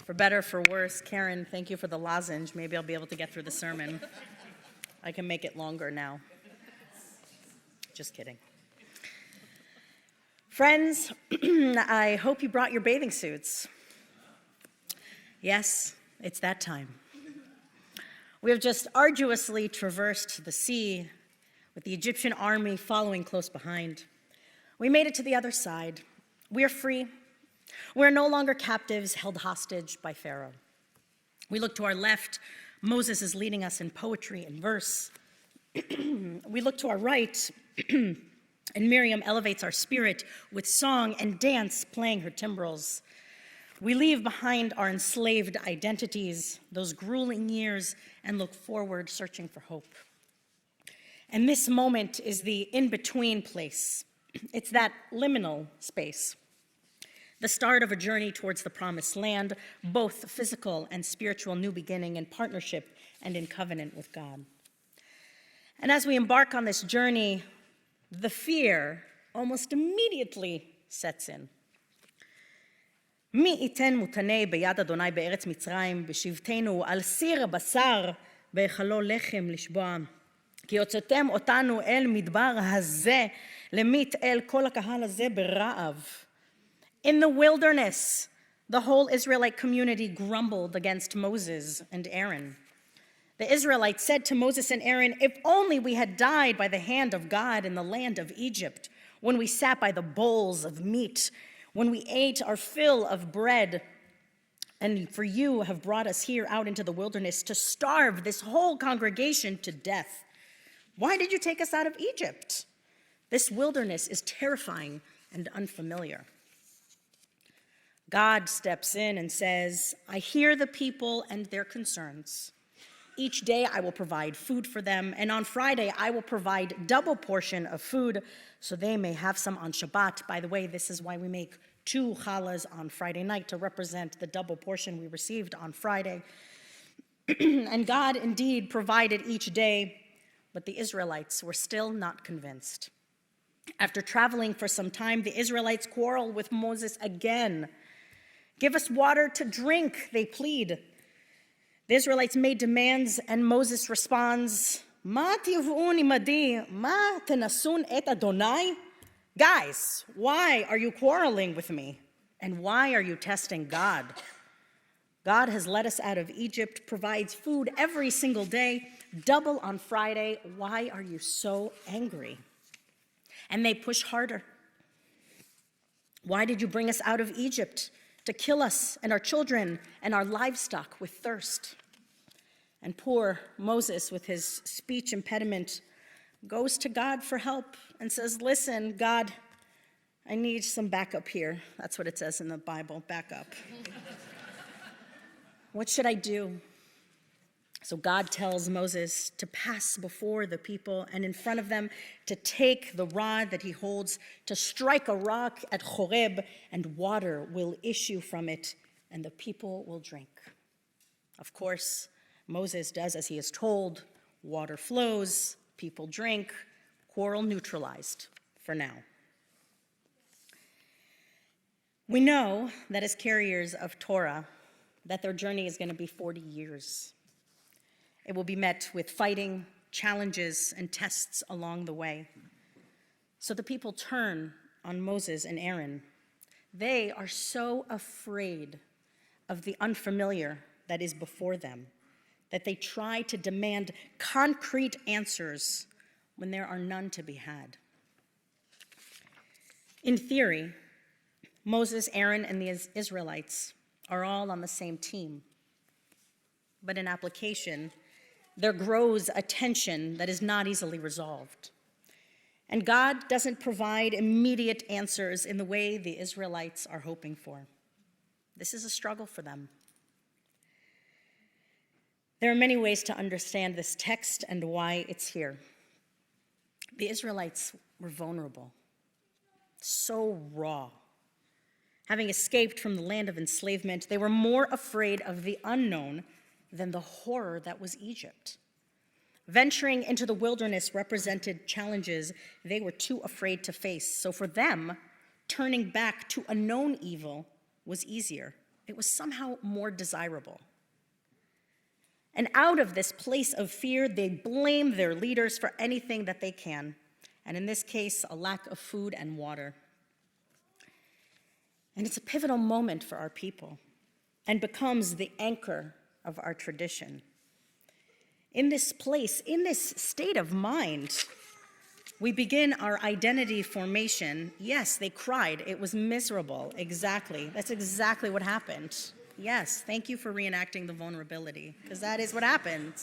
For better, for worse, Karen, thank you for the lozenge. Maybe I'll be able to get through the sermon. I can make it longer now. Just kidding. Friends, I hope you brought your bathing suits. Yes, it's that time. We have just arduously traversed the sea with the Egyptian army following close behind. We made it to the other side. We are free. We are no longer captives held hostage by Pharaoh. We look to our left. Moses is leading us in poetry and verse. We look to our right, and Miriam elevates our spirit with song and dance, playing her timbrels. We leave behind our enslaved identities, those grueling years, and look forward, searching for hope. And this moment is the in-between place. It's that liminal space, the start of a journey towards the promised land, both physical and spiritual new beginning in partnership and in covenant with God. And as we embark on this journey, the fear almost immediately sets in. מי ייתן מותנה ביד אדוני בארץ מצרים, בשבתנו על סיר בשר, בהיכלו לחם לשבוע. כי הוצאתם אותנו אל מדבר הזה, למית אל כל הקהל הזה ברעב. In the wilderness, the whole Israelite community grumbled against Moses and Aaron. The Israelites said to Moses and Aaron, if only we had died by the hand of God in the land of Egypt, when we sat by the bowls of meat, when we ate our fill of bread, and for you have brought us here out into the wilderness to starve this whole congregation to death. Why did you take us out of Egypt? This wilderness is terrifying and unfamiliar. God steps in and says, I hear the people and their concerns. Each day I will provide food for them, and on Friday I will provide double portion of food so they may have some on Shabbat. By the way, this is why we make 2 challahs on Friday night to represent the double portion we received on Friday. And God indeed provided each day, but the Israelites were still not convinced. After traveling for some time, the Israelites quarrel with Moses again. Give us water to drink, they plead. The Israelites made demands, and Moses responds, Ma tiv'un imadi, ma tenasun et Adonai? Guys, why are you quarreling with me? And why are you testing God? God has led us out of Egypt, provides food every single day, double on Friday. Why are you so angry? And they push harder. Why did you bring us out of Egypt? To kill us and our children and our livestock with thirst. And poor Moses, with his speech impediment, goes to God for help and says, listen, God, I need some backup here. That's what it says in the Bible, backup. What should I do? So God tells Moses to pass before the people and in front of them to take the rod that he holds, to strike a rock at Horeb, and water will issue from it, and the people will drink. Of course, Moses does as he is told. Water flows, people drink, quarrel neutralized for now. We know that as carriers of Torah, that their journey is going to be 40 years. It will be met with fighting, challenges, and tests along the way. So the people turn on Moses and Aaron. They are so afraid of the unfamiliar that is before them that they try to demand concrete answers when there are none to be had. In theory, Moses, Aaron, and the Israelites are all on the same team. But in application, there grows a tension that is not easily resolved. And God doesn't provide immediate answers in the way the Israelites are hoping for. This is a struggle for them. There are many ways to understand this text and why it's here. The Israelites were vulnerable, so raw. Having escaped from the land of enslavement, they were more afraid of the unknown than the horror that was Egypt. Venturing into the wilderness represented challenges they were too afraid to face. So for them, turning back to a known evil was easier. It was somehow more desirable. And out of this place of fear, they blame their leaders for anything that they can. And in this case, a lack of food and water. And it's a pivotal moment for our people and becomes the anchor of our tradition. In this place, in this state of mind, we begin our identity formation. Yes, they cried. It was miserable. Exactly. That's exactly what happened. Yes, thank you for reenacting the vulnerability, because that is what happened.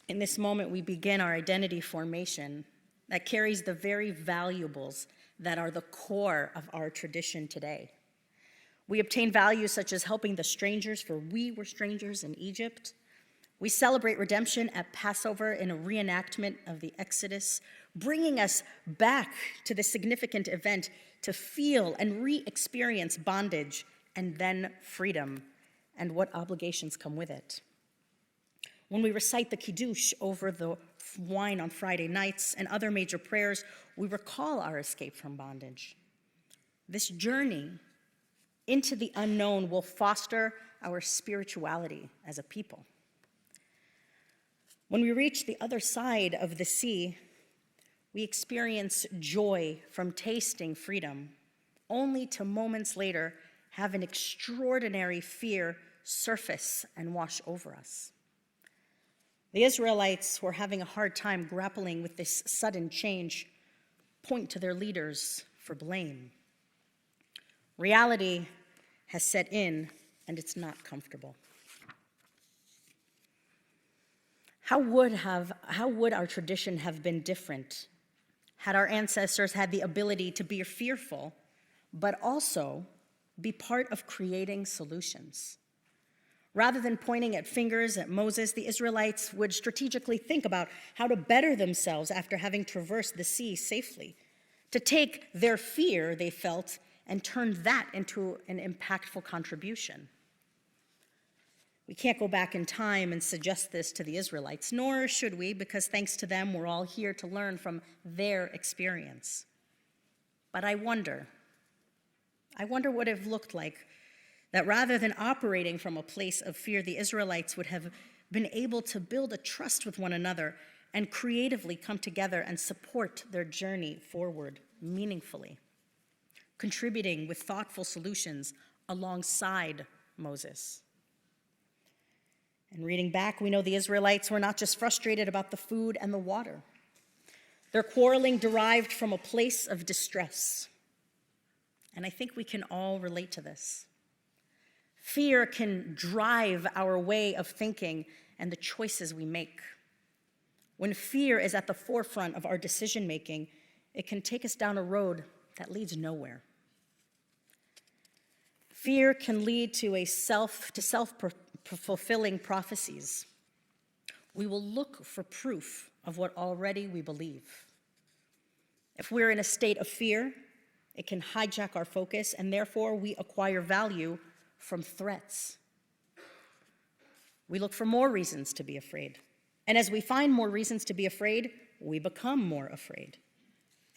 In this moment, we begin our identity formation that carries the very valuables that are the core of our tradition today. We obtain values such as helping the strangers, for we were strangers in Egypt. We celebrate redemption at Passover in a reenactment of the Exodus, bringing us back to the significant event to feel and re-experience bondage and then freedom and what obligations come with it. When we recite the Kiddush over the wine on Friday nights and other major prayers, we recall our escape from bondage. This journey into the unknown will foster our spirituality as a people. When we reach the other side of the sea, we experience joy from tasting freedom, only to moments later have an extraordinary fear surface and wash over us. The Israelites, who are having a hard time grappling with this sudden change, point to their leaders for blame. Reality has set in, and it's not comfortable. How would our tradition have been different had our ancestors had the ability to be fearful, but also be part of creating solutions? Rather than pointing at fingers at Moses, the Israelites would strategically think about how to better themselves after having traversed the sea safely, to take their fear they felt and turn that into an impactful contribution. We can't go back in time and suggest this to the Israelites, nor should we, because thanks to them, we're all here to learn from their experience. But I wonder what it would have looked like that rather than operating from a place of fear, the Israelites would have been able to build a trust with one another and creatively come together and support their journey forward meaningfully, contributing with thoughtful solutions alongside Moses. And reading back, we know the Israelites were not just frustrated about the food and the water. Their quarreling derived from a place of distress. And I think we can all relate to this. Fear can drive our way of thinking and the choices we make. When fear is at the forefront of our decision-making, it can take us down a road that leads nowhere. Fear can lead to self-fulfilling prophecies. We will look for proof of what already we believe. If we're in a state of fear, it can hijack our focus, and therefore we acquire value from threats. We look for more reasons to be afraid. And as we find more reasons to be afraid, we become more afraid.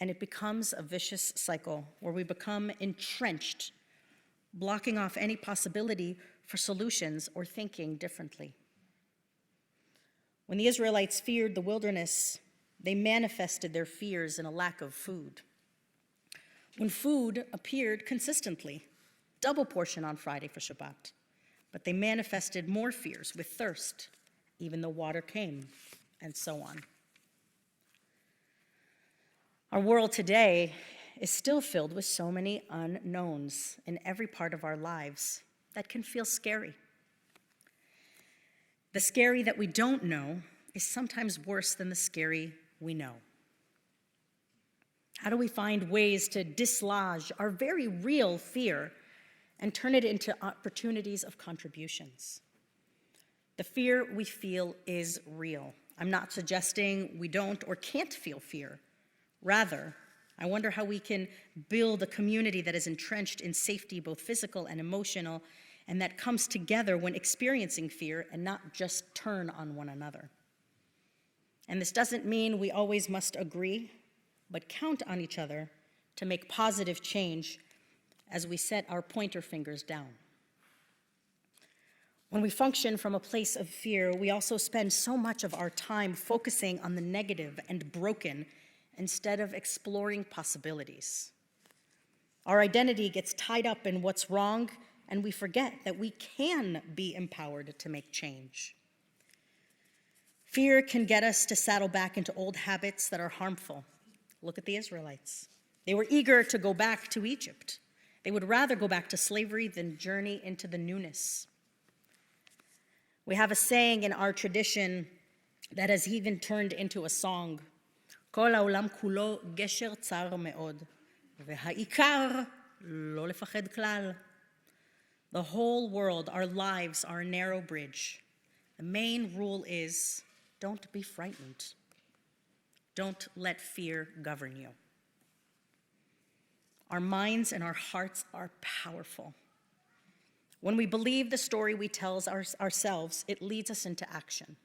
And it becomes a vicious cycle where we become entrenched, blocking off any possibility for solutions or thinking differently. When the Israelites feared the wilderness, they manifested their fears in a lack of food. When food appeared consistently, double portion on Friday for Shabbat, but they manifested more fears with thirst, even though water came, and so on. Our world today is still filled with so many unknowns in every part of our lives that can feel scary. The scary that we don't know is sometimes worse than the scary we know. How do we find ways to dislodge our very real fear and turn it into opportunities of contributions? The fear we feel is real. I'm not suggesting we don't or can't feel fear. Rather, I wonder how we can build a community that is entrenched in safety, both physical and emotional, and that comes together when experiencing fear and not just turn on one another. And this doesn't mean we always must agree but count on each other to make positive change as we set our pointer fingers down. When we function from a place of fear, we also spend so much of our time focusing on the negative and broken instead of exploring possibilities. Our identity gets tied up in what's wrong, and we forget that we can be empowered to make change. Fear can get us to saddle back into old habits that are harmful. Look at the Israelites. They were eager to go back to Egypt. They would rather go back to slavery than journey into the newness. We have a saying in our tradition that has even turned into a song. כל העולם כולו גשר צר מאוד, והעיקר לא לפחד כלל. The whole world, our lives, are a narrow bridge. The main rule is, don't be frightened. Don't let fear govern you. Our minds and our hearts are powerful. When we believe the story we tell ourselves, it leads us into action.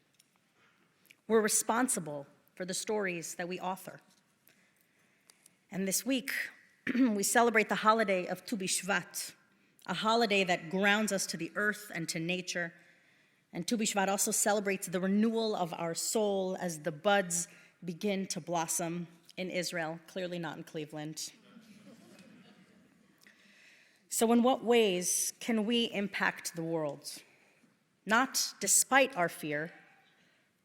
We're responsible for the stories that we author. And this week, we celebrate the holiday of Tu B'Shvat, a holiday that grounds us to the earth and to nature. And Tu B'Shvat also celebrates the renewal of our soul as the buds begin to blossom in Israel, clearly not in Cleveland. So in what ways can we impact the world? Not despite our fear,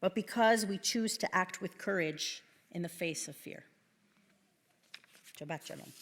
but because we choose to act with courage in the face of fear. Shabbat shalom.